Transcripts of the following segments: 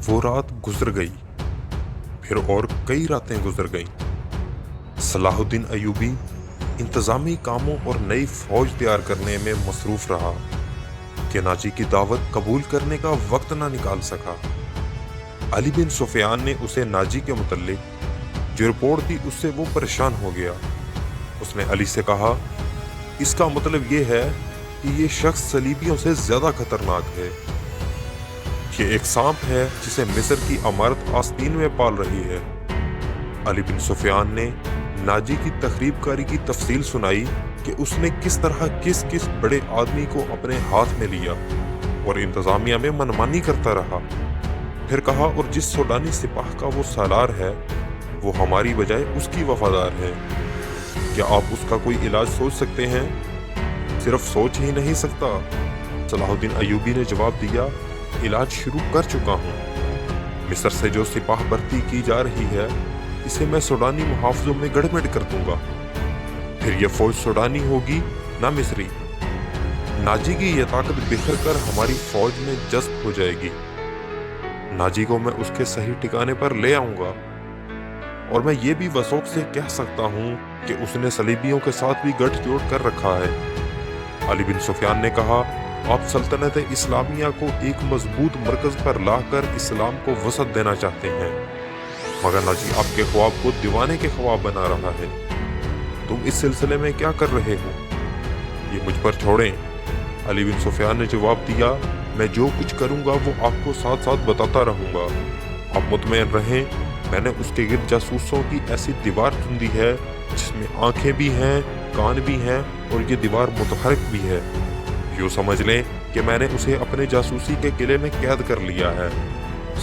वो रात गुजर गई, फिर और कई रातें गुजर गईं। सलाहुद्दीन अयूबी इंतज़ामी कामों और नई फौज तैयार करने में मसरूफ रहा कि नाजी की दावत कबूल करने का वक्त ना निकाल सका। अली बिन सुफियान ने उसे नाजी के मुतल्लिक जो रिपोर्ट दी उससे वो परेशान हो गया। उसने अली से कहा, इसका मतलब ये है कि ये शख्स सलीबियों से ज्यादा खतरनाक है। ये एक सांप है जिसे मिस्र की अमारत आस्तीन में पाल रही है। अली बिन सुफियान ने नाजी की तखरीबकारी की तफसील सुनाई कि उसने किस तरह किस किस बड़े आदमी को अपने हाथ में लिया और इंतजामिया में मनमानी करता रहा। फिर कहा, और जिस सूडानी सिपाह का वो सालार है वो हमारी बजाय उसकी वफादार है। क्या आप उसका कोई इलाज सोच सकते हैं? सिर्फ सोच ही नहीं सकता, सलाहुद्दीन अयूबी ने जवाब दिया, इलाज शुरू कर चुका हूँ। मिस्र से जो सिपाह भर्ती की जा रही है इसे मैं सूडानी मुहाफिजों में गड़बड़ कर दूंगा। फिर यह फौज सूडानी होगी ना मिस्री। नाजी की यह ताकत बिखर कर हमारी फौज में जज्ब हो जाएगी। नाजी को मैं उसके सही ठिकाने पर ले आऊंगा और मैं ये भी वसौक से कह सकता हूँ कि उसने सलीबियों के साथ भी गठजोड़ कर रखा है। अली बिन सुफियान ने कहा, आप सल्तनत इस्लामिया को एक मजबूत मरकज पर लाकर इस्लाम को वसत देना चाहते हैं, मगर नाजी आपके ख्वाब को दीवाने के ख्वाब बना रहा है। तुम इस सिलसिले में क्या कर रहे हो? ये मुझ पर छोड़ें। अली बिन सुफियान ने जवाब दिया, मैं जो कुछ करूंगा वो आपको साथ साथ बताता रहूंगा। आप मुतमईन रहें, मैंने उसके गिर्द जासूसों की ऐसी दीवार चुन दी है जिसमें आंखें भी हैं, कान भी हैं और ये दीवार मुतहरक भी है। यूँ समझ लें कि मैंने उसे अपने जासूसी के किले में कैद कर लिया है।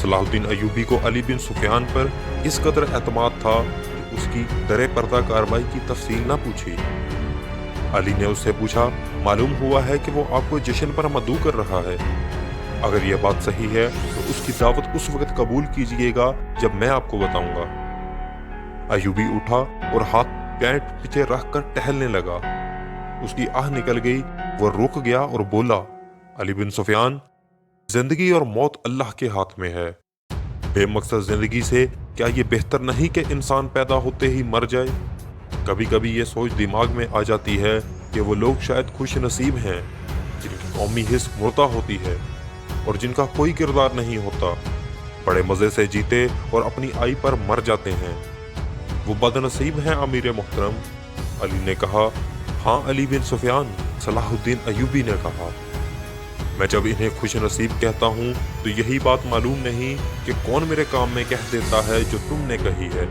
सलाहुद्दीन अयूबी को अली बिन सुफियान पर इस कदर एतमाद था कि उसकी दरे पर्दा कार्रवाई की तफसील ना पूछी। अली ने उससे पूछा, मालूम हुआ है कि वो आपको जश्न पर मदऊ कर रहा है। अगर यह बात सही है तो उसकी दावत उस वक्त कबूल कीजिएगा जब मैं आपको बताऊंगा। अयूबी उठा और हाथ पैंट पीछे रख कर टहलने लगा। उसकी आह निकल गई। वो रुक गया और बोला, अली बिन सुफियान, जिंदगी और मौत अल्लाह के हाथ में है। बेमकसद जिंदगी से क्या ये बेहतर नहीं कि इंसान पैदा होते ही मर जाए? कभी कभी ये सोच दिमाग में आ जाती है कि वो लोग शायद खुश नसीब हैं जिनकी कौमी हिस्स मुर्दा होती है और जिनका कोई किरदार नहीं होता, बड़े मज़े से जीते और अपनी आई पर मर जाते हैं। वो बदनसीब हैं अमीर मोहतरम। अली ने कहा, हाँ अली बिन सुफियान, सलाहुद्दीन अयूबी ने कहा, मैं जब इन्हें खुश नसीब कहता हूँ तो यही बात मालूम नहीं कि कौन मेरे काम में कह देता है जो तुमने कही है।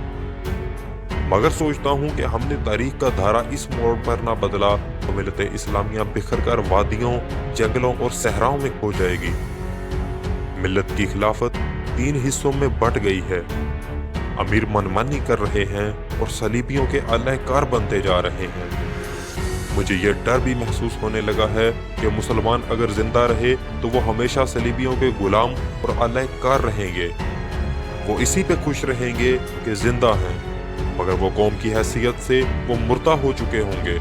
मगर सोचता हूँ कि हमने तारीख का धारा इस मोड़ पर ना बदला तो मिलत इस्लामिया बिखर कर वादियों, जंगलों और सहराओं में खो जाएगी। मिल्लत की खिलाफत 3 हिस्सों में बट गई है। अमीर मनमानी कर रहे हैं और सलीबियों के अलहकार बनते जा रहे हैं। मुझे ये डर भी महसूस होने लगा है कि मुसलमान अगर जिंदा रहे तो वो हमेशा सलीबियों के गुलाम और अलहकार रहेंगे। वो इसी पे खुश रहेंगे कि जिंदा हैं, मगर वो कौम की हैसियत से वो मुर्दा हो चुके होंगे।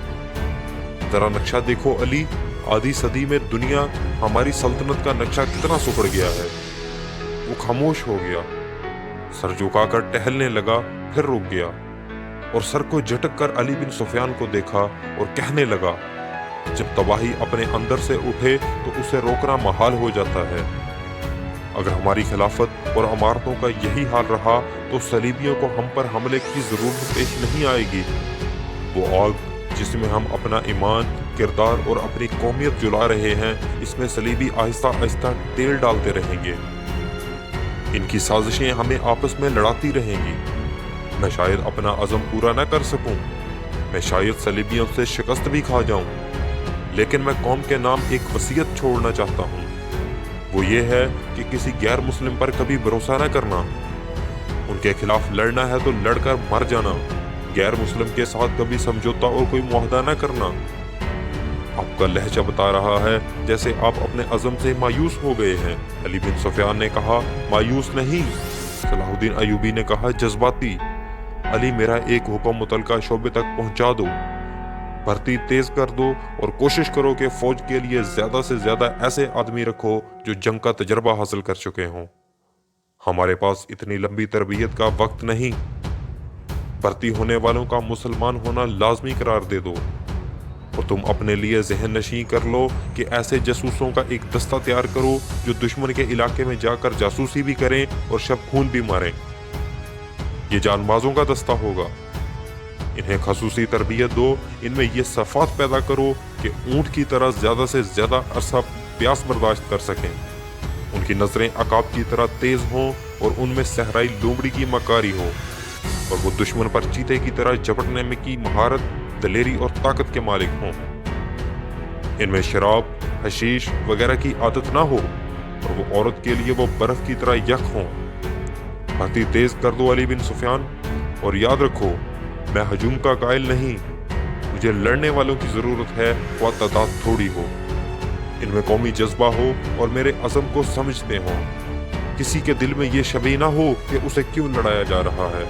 जरा नक्शा देखो अली, आधी सदी में दुनिया हमारी सल्तनत का नक्शा कितना सुखड़ गया है। वो खामोश हो गया, सर झुकाकर टहलने लगा, फिर रुक गया और सर को झटक कर अली बिन सुफियान को देखा और कहने लगा, जब तबाही अपने अंदर से उठे तो उसे रोकना महाल हो जाता है। अगर हमारी खिलाफत और अमारतों का यही हाल रहा तो सलीबियों को हम पर हमले की जरूरत पेश नहीं आएगी। वो आग जिसमें हम अपना ईमान, किरदार और अपनी कौमियत जुला रहे हैं, इसमें सलीबी आहिस्ता आहिस्ता तेल डालते रहेंगे। इनकी साजिशें हमें आपस में लड़ाती रहेंगी। मैं शायद अपना अज़म पूरा न कर सकूं, मैं शायद सलीबियों से शिकस्त भी खा जाऊं, लेकिन मैं कौम के नाम एक वसीयत छोड़ना चाहता हूं। वो ये है कि किसी गैर मुस्लिम पर कभी भरोसा न करना। उनके खिलाफ लड़ना है तो लड़कर मर जाना। गैर मुस्लिम के साथ कभी समझौता और कोई मुआहदा न करना। आपका लहजा बता रहा है जैसे आप अपने अज़म से मायूस हो गए हैं। अली बिन सुफियान ने कहा, मायूस नहीं। सलाहुद्दीन अयूबी ने कहा, जज्बाती। अली, मेरा एक हुक्म मुतलका शोबे तक पहुंचा दो, भर्ती तेज कर दो और कोशिश करो कि फौज के लिए ज्यादा से ज्यादा ऐसे आदमी रखो जो जंग का तजर्बा हासिल कर चुके हों। हमारे पास इतनी लंबी तरबियत का वक्त नहीं। भर्ती होने वालों का मुसलमान होना लाजमी करार दे दो और तुम अपने लिए जहन नशीं कर लो कि ऐसे जासूसों का एक दस्ता तैयार करो जो दुश्मन के इलाके में जाकर जासूसी भी करें और शब खून भी मारें। ये जानबाजों का दस्ता होगा। इन्हें खसूसी तरबियत दो, इनमें ये सफात पैदा करो कि ऊंट की तरह ज्यादा से ज्यादा अरसा प्यास बर्दाश्त कर सकें। उनकी नजरें अकाब की तरह तेज हों और उनमें सहराई लोमड़ी की मकारी हो और वो दुश्मन पर चीते की तरह झपटने में की महारत, दलेरी और ताकत के मालिक हों। इनमें शराब, हशीश वगैरह की आदत ना हो और वो औरत के लिए वो बर्फ की तरह यक हों। भर्ती तेज कर दो अली बिन सुफियान, और याद रखो मैं हजूम का कायल नहीं, मुझे लड़ने वालों की जरूरत है, वह तादाद थोड़ी हो। इनमें कौमी जज्बा हो और मेरे अज़म को समझते हो। किसी के दिल में ये शबी ना हो कि उसे क्यों लड़ाया जा रहा है।